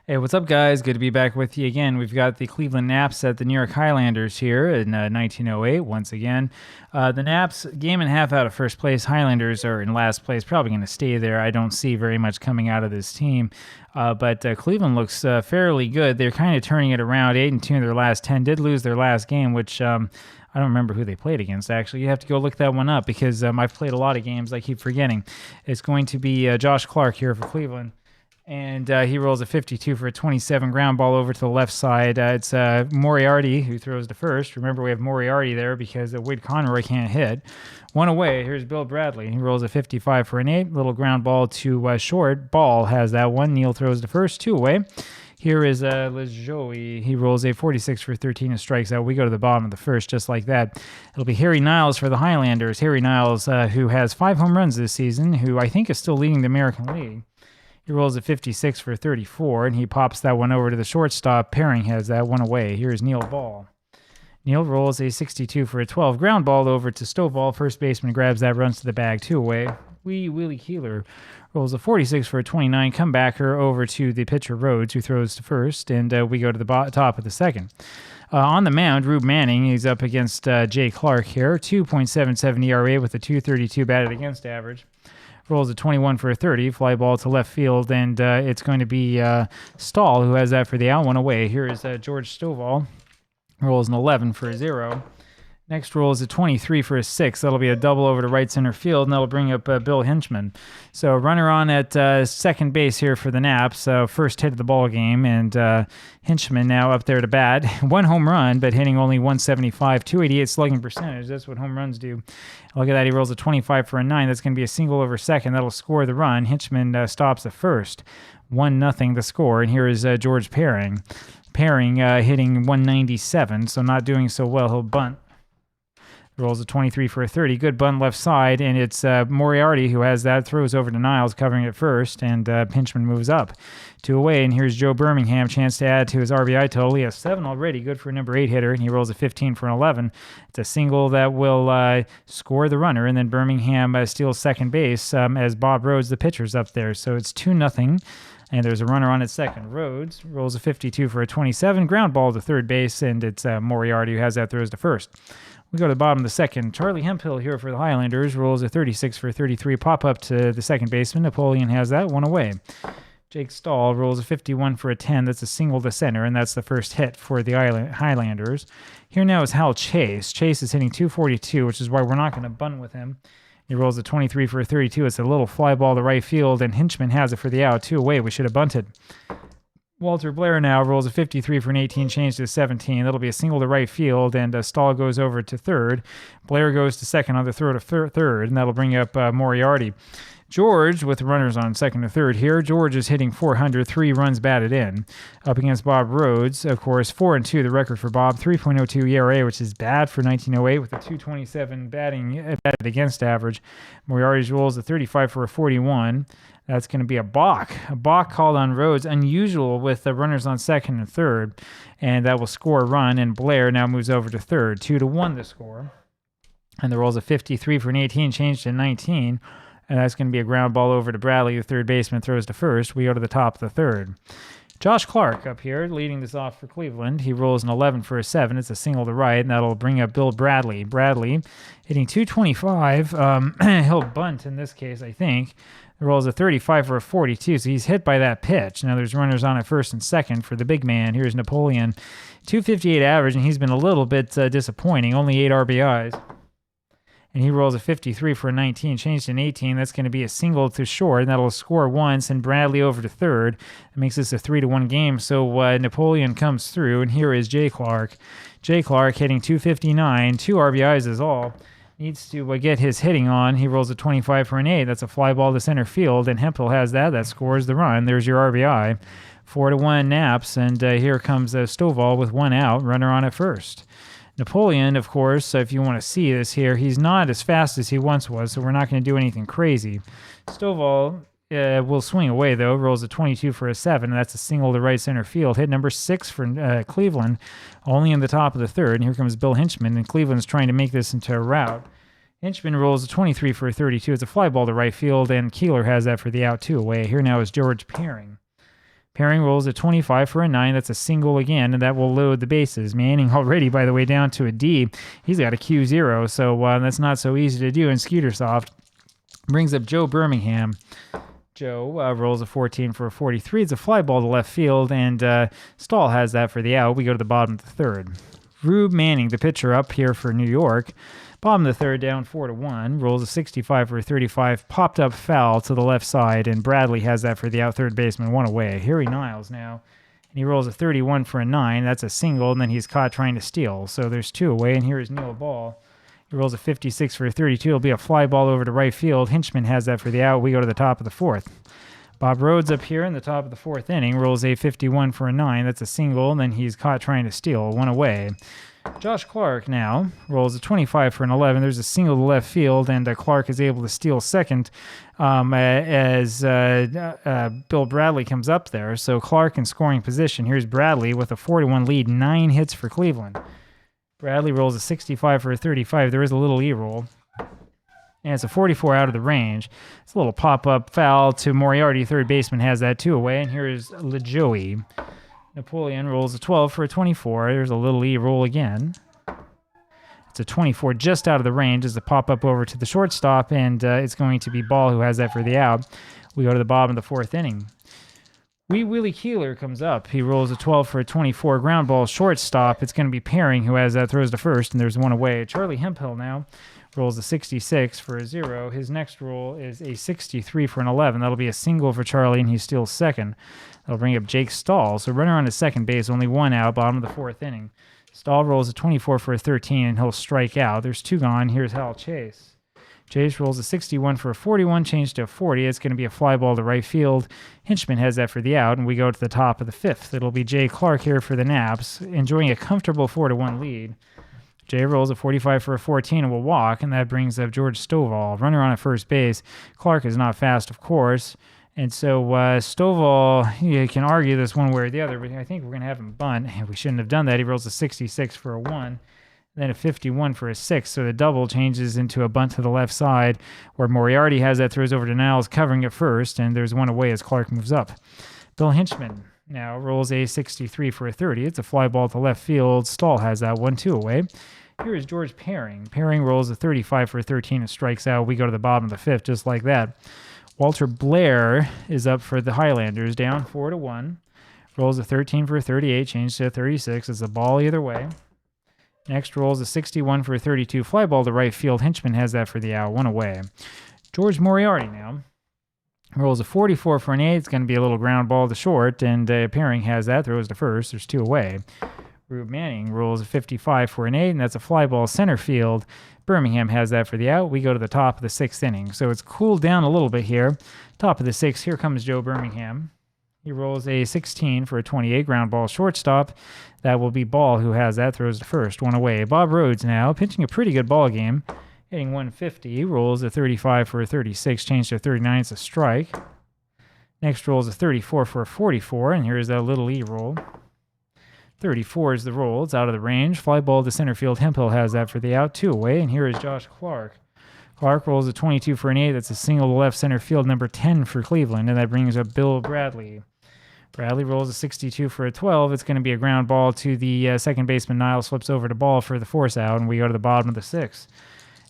Hey, what's up, guys? Good to be back with you again. We've got the Cleveland Naps at the New York Highlanders here in 1908 once again. The Naps, game and a half out of first place. Highlanders are in last place, probably going to stay there. I don't see very much coming out of this team. But Cleveland looks fairly good. They're kind of turning it around. 8-2 in their last 10. Did lose their last game, which I don't remember who they played against, actually. You have to go look that one up because I've played a lot of games. I keep forgetting. It's going to be Josh Clark here for Cleveland. And he rolls a 52 for a 27 ground ball over to the left side. It's Moriarty who throws to first. Remember, we have Moriarty there because Wade Conroy can't hit. One away. Here's Bill Bradley. He rolls a 55 for an 8. Little ground ball to short. Ball has that one. Neal throws to first. 2 away. Here is Lejoie. He rolls a 46 for 13 and strikes out. We go to the bottom of the first just like that. It'll be Harry Niles for the Highlanders. Harry Niles, who has 5 home runs this season, who I think is still leading the American League. He rolls a 56 for 34, and he pops that one over to the shortstop. Pairing has that one away. Here's Neil Ball. Neil rolls a 62 for a 12. Ground ball over to Stovall. First baseman grabs that, runs to the bag. 2 away. Willie Keeler rolls a 46 for a 29. Comebacker over to the pitcher Rhodes, who throws to first, and we go to the top of the second. On the mound, Rube Manning. He's up against Jay Clark here. 2.77 ERA with a 2.32 batted against average. Rolls a 21 for a 30, fly ball to left field, and it's going to be Stahl who has that for the out. 1 away. Here is George Stovall. Rolls an 11 for a 0. Next roll is a 23 for a 6. That'll be a double over to right center field, and that'll bring up Bill Hinchman. So runner on at second base here for the Naps. First hit of the ball game, and Hinchman now up there to bat. 1 home run, but hitting only 175, 288 slugging percentage. That's what home runs do. Look at that. He rolls a 25 for a 9. That's going to be a single over second. That'll score the run. Hinchman stops at first. 1-0 the score, and here is George Pairing. Pairing hitting 197, so not doing so well. He'll bunt. Rolls a 23 for a 30. Good bunt left side, and it's Moriarty who has that. Throws over to Niles, covering it first, and Pinchman moves up. 2 away, and here's Joe Birmingham. Chance to add to his RBI total. He has 7 already. Good for a number 8 hitter, and he rolls a 15 for an 11. It's a single that will score the runner, and then Birmingham steals second base as Bob Rhodes, the pitcher's up there. So it's 2-0. And there's a runner on at second. Rhodes rolls a 52 for a 27. Ground ball to third base, and it's Moriarty who has that, throws to first. We go to the bottom of the second. Charlie Hemphill here for the Highlanders rolls a 36 for 33. Pop up to the second baseman. Napoleon has that. 1 away. Jake Stahl rolls a 51 for a 10. That's a single to center, and that's the first hit for the Highlanders. Here now is Hal Chase. Chase is hitting 242, which is why we're not going to bunt with him. He rolls a 23 for a 32. It's a little fly ball to right field, and Hinchman has it for the out. 2 away. We should have bunted. Walter Blair now rolls a 53 for an 18, change to 17. That'll be a single to right field, and Stahl goes over to third. Blair goes to second on the throw to third, and that'll bring up Moriarty. George, with runners on second and third here, George is hitting 400, 3 runs batted in. Up against Bob Rhodes, of course, 4-2, the record for Bob, 3.02 ERA, which is bad for 1908 with a 227 batted against average. Moriarty's rolls a 35 for a 41. That's going to be a balk. A balk called on Rhodes, unusual with the runners on second and third, and that will score a run, and Blair now moves over to third. 2-1 the score. And the rolls a 53 for an 18, changed to 19. And that's going to be a ground ball over to Bradley. The third baseman throws to first. We go to the top of the third. Josh Clark up here leading this off for Cleveland. He rolls an 11 for a 7. It's a single to right, and that'll bring up Bill Bradley. Bradley hitting 225. He'll bunt in this case, I think. The rolls a 35 for a 42, so he's hit by that pitch. Now there's runners on at first and second for the big man. Here's Napoleon. 258 average, and he's been a little bit disappointing. Only 8 RBIs. And he rolls a 53 for a 19, changed to an 18. That's going to be a single to short, and that'll score once, and Bradley over to third. That makes this a 3-1 game. So Napoleon comes through, and here is Jay Clark. Jay Clark hitting 259, 2 RBIs is all. Needs to get his hitting on. He rolls a 25 for an 8. That's a fly ball to center field, and Hemphill has that. That scores the run. There's your RBI. 4-1 Naps, and here comes Stovall with 1 out, runner on at first. Napoleon, of course, if you want to see this here, he's not as fast as he once was, so we're not going to do anything crazy. Stovall will swing away, though. Rolls a 22 for a 7. That's a single to right center field. Hit number 6 for Cleveland, only in the top of the third. And here comes Bill Hinchman, and Cleveland's trying to make this into a rout. Hinchman rolls a 23 for a 32. It's a fly ball to right field, and Keeler has that for the out. 2 away. Here now is George Pairing. Pairing rolls a 25 for a 9. That's a single again, and that will load the bases. Manning already, by the way, down to a D. He's got a Q0, so that's not so easy to do in Skeetersoft. Brings up Joe Birmingham. Joe rolls a 14 for a 43. It's a fly ball to left field, and Stahl has that for the out. We go to the bottom of the third. Rube Manning, the pitcher up here for New York. Bottom of the third, down 4-1. Rolls a 65 for a 35. Popped up foul to the left side, and Bradley has that for the out third baseman. One away. Harry Niles now. And he rolls a 31 for a 9. That's a single, and then he's caught trying to steal. So there's 2 away, and here is Neil Ball. He rolls a 56 for a 32. It'll be a fly ball over to right field. Hinchman has that for the out. We go to the top of the fourth. Bob Rhodes up here in the top of the fourth inning. Rolls a 51 for a 9. That's a single, and then he's caught trying to steal. One away. Josh Clark now rolls a 25 for an 11. There's a single to left field, and Clark is able to steal second as Bill Bradley comes up there. So Clark in scoring position. Here's Bradley with a 4-1 lead, 9 hits for Cleveland. Bradley rolls a 65 for a 35. There is a little E-roll. And it's a 44 out of the range. It's a little pop-up foul to Moriarty. Third baseman has that 2 away, and here is LeJoey. Napoleon rolls a 12 for a 24. There's a little E-roll again. It's a 24 just out of the range as the pop-up over to the shortstop, and it's going to be Ball who has that for the out. We go to the bottom of the fourth inning. Willie Keeler comes up. He rolls a 12 for a 24. Ground ball shortstop. It's going to be Pairing who has that, throws to first, and there's 1 away. Charlie Hemphill now rolls a 66 for a 0. His next roll is a 63 for an 11. That'll be a single for Charlie, and he steals second. That'll bring up Jake Stahl. So runner on his second base, only 1 out, bottom of the fourth inning. Stahl rolls a 24 for a 13, and he'll strike out. There's 2 gone. Here's Hal Chase. Chase rolls a 61 for a 41, changed to a 40. It's going to be a fly ball to right field. Hinchman has that for the out, and we go to the top of the fifth. It'll be Jay Clark here for the Naps, enjoying a comfortable 4-1 lead. Jay rolls a 45 for a 14 and will walk, and that brings up George Stovall. Runner on at first base. Clark is not fast, of course. And so Stovall, you can argue this one way or the other, but I think we're going to have him bunt. We shouldn't have done that. He rolls a 66 for a 1, then a 51 for a 6. So the double changes into a bunt to the left side, where Moriarty has that, throws over to Niles, covering it first, and there's 1 away as Clark moves up. Bill Hinchman now rolls a 63 for a 30. It's a fly ball to left field. Stahl has that 1-2 away. Here is George Pairing. Pairing rolls a 35 for a 13 and strikes out. We go to the bottom of the fifth just like that. Walter Blair is up for the Highlanders, down 4-1. Rolls a 13 for a 38, changed to a 36. It's a ball either way. Next rolls a 61 for a 32. Fly ball to right field. Hinchman has that for the out. 1 away. George Moriarty now rolls a 44 for an 8. It's going to be a little ground ball to short, and Pairing has that. Throws to first. There's 2 away. Rube Manning rolls a 55 for an 8, and that's a fly ball center field. Birmingham has that for the out. We go to the top of the 6th inning. So it's cooled down a little bit here. Top of the 6th, here comes Joe Birmingham. He rolls a 16 for a 28, ground ball shortstop. That will be Ball who has that, throws to first. 1 away. Bob Rhodes now, pitching a pretty good ball game. Hitting 150, rolls a 35 for a 36, changed to a 39. It's a strike. Next rolls a 34 for a 44, and here's that little E-roll. 34 is the roll. It's out of the range. Fly ball to center field. Hemphill has that for the out. 2 away, and here is Josh Clark. Clark rolls a 22 for an 8. That's a single to left center field, number 10 for Cleveland, and that brings up Bill Bradley. Bradley rolls a 62 for a 12. It's going to be a ground ball to the second baseman. Niles flips over to Ball for the force out, and we go to the bottom of the 6th.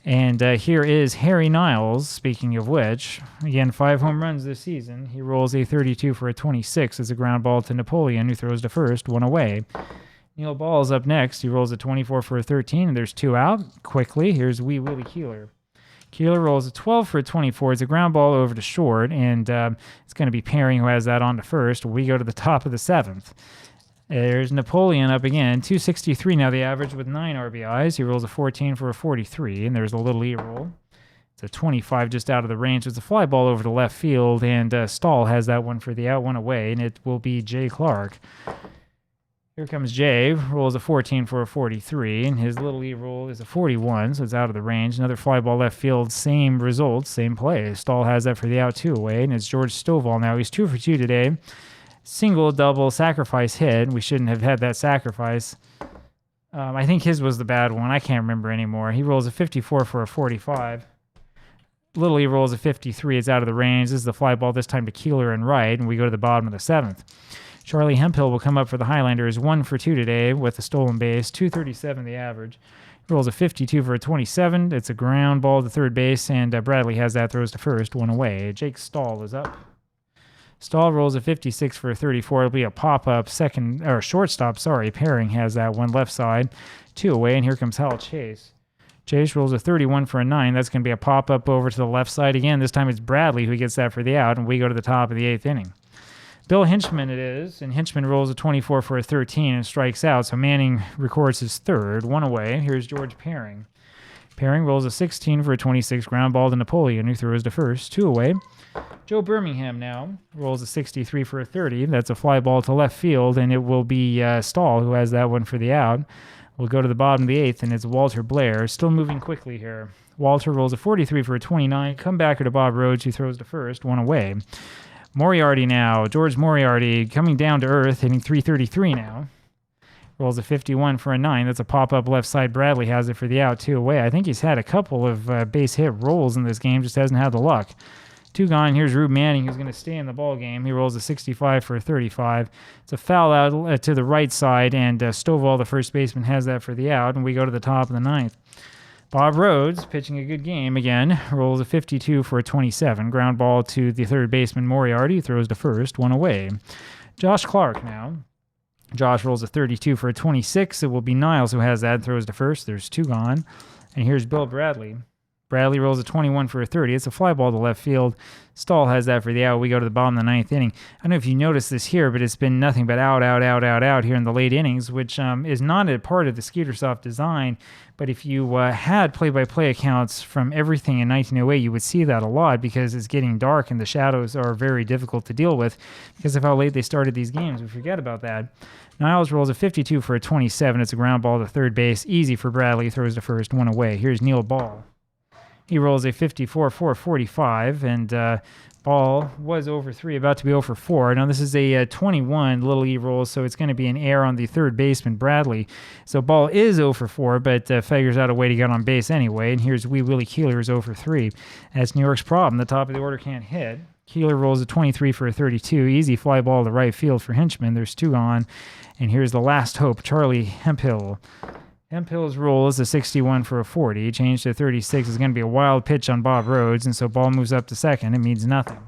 And here is Harry Niles, speaking of which. Again, 5 home runs this season. He rolls a 32 for a 26. It's a ground ball to Napoleon, who throws to first. 1 away. Neil Ball is up next. He rolls a 24 for a 13, and there's 2 out. Quickly, here's Willie Keeler. Keeler rolls a 12 for a 24. It's a ground ball over to short, and it's going to be Pairing who has that on to first. We go to the top of the 7th. There's Napoleon up again, 263 now the average with 9 RBIs. He rolls a 14 for a 43, and there's a little E-roll. It's a 25 just out of the range. It's a fly ball over to left field, and Stahl has that one for the out, 1 away, and it will be Jay Clark. Here comes Jay, rolls a 14 for a 43, and his little E-roll is a 41, so it's out of the range. Another fly ball left field, same results, same play. Stahl has that for the out, 2 away, and it's George Stovall now. He's 2 for 2 today. Single, double, sacrifice hit. We shouldn't have had that sacrifice. I think his was the bad one. I can't remember anymore. He rolls a 54 for a 45. Little E rolls a 53. It's out of the range. This is the fly ball, this time to Keeler and right, and we go to the bottom of the 7th. Charlie Hemphill will come up for the Highlanders, 1 for 2 today with a stolen base, 237 the average. He rolls a 52 for a 27. It's a ground ball to third base, and Bradley has that, throws to first, 1 away. Jake Stahl is up. Stahl rolls a 56 for a 34. It'll be a pop-up shortstop, pairing has that one left side, 2 away, and here comes Hal Chase. Chase rolls a 31 for a 9. That's going to be a pop-up over to the left side again. This time it's Bradley who gets that for the out, and we go to the top of the 8th inning. Bill Hinchman it is, and Hinchman rolls a 24 for a 13 and strikes out, so Manning records his third, 1 away. Here's George Paring. Paring rolls a 16 for a 26, ground ball to Napoleon, who throws to first, 2 away. Joe Birmingham now rolls a 63 for a 30. That's a fly ball to left field, and it will be Stahl who has that one for the out. We'll go to the bottom of the 8th, and it's Walter Blair, still moving quickly here. Walter rolls a 43 for a 29, comebacker to Bob Rhodes, who throws to first, 1 away. Moriarty now, George Moriarty coming down to earth, hitting 333 now. Rolls a 51 for a 9. That's a pop-up left side. Bradley has it for the out, 2 away. I think he's had a couple of base hit rolls in this game, just hasn't had the luck. 2 gone. Here's Rube Manning, who's going to stay in the ball game. He rolls a 65 for a 35. It's a foul out to the right side, and Stovall, the first baseman, has that for the out, and we go to the top of the 9th. Bob Rhodes, pitching a good game again, rolls a 52 for a 27. Ground ball to the third baseman, Moriarty, throws to first, 1 away. Josh Clark now. Josh rolls a 32 for a 26. It will be Niles who has that, throws to first. There's 2 gone. And here's Bill Bradley. Bradley rolls a 21 for a 30. It's a fly ball to left field. Stahl has that for the out. We go to the bottom of the 9th inning. I don't know if you noticed this here, but it's been nothing but out here in the late innings, which is not a part of the Skeetersoft design. But if you had play-by-play accounts from everything in 1908, you would see that a lot because it's getting dark and the shadows are very difficult to deal with because of how late they started these games. We forget about that. Niles rolls a 52 for a 27. It's a ground ball to third base. Easy for Bradley. Throws to first, 1 away. Here's Neil Ball. He rolls a 54 for 45, and Ball was over 3, about to be over 4. Now, this is a 21 little E rolls, so it's going to be an error on the third baseman, Bradley. So Ball is over 4, but figures out a way to get on base anyway. And here's Wee Willie Keeler's over 3. That's New York's problem. The top of the order can't hit. Keeler rolls a 23 for a 32. Easy fly ball to right field for Hinchman. There's 2 gone. And here's the last hope, Charlie Hemphill. Hemphill's roll is a 61 for a 40. Change to 36 is going to be a wild pitch on Bob Rhodes, and so ball moves up to second. It means nothing.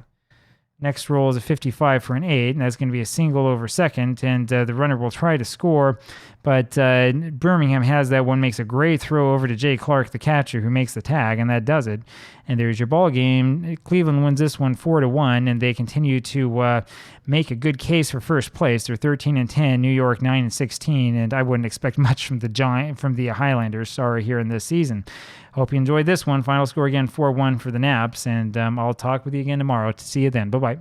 Next roll is a 55 for an 8, and that's going to be a single over second, and the runner will try to score, but Birmingham has that one, makes a great throw over to Jay Clark, the catcher, who makes the tag, and that does it. And there's your ball game. Cleveland wins this one 4-1, and they continue to make a good case for first place. They're 13-10, New York 9-16, and I wouldn't expect much from the Highlanders, here in this season. Hope you enjoyed this one. Final score again 4-1 for the Naps, and I'll talk with you again tomorrow. See you then. Bye-bye.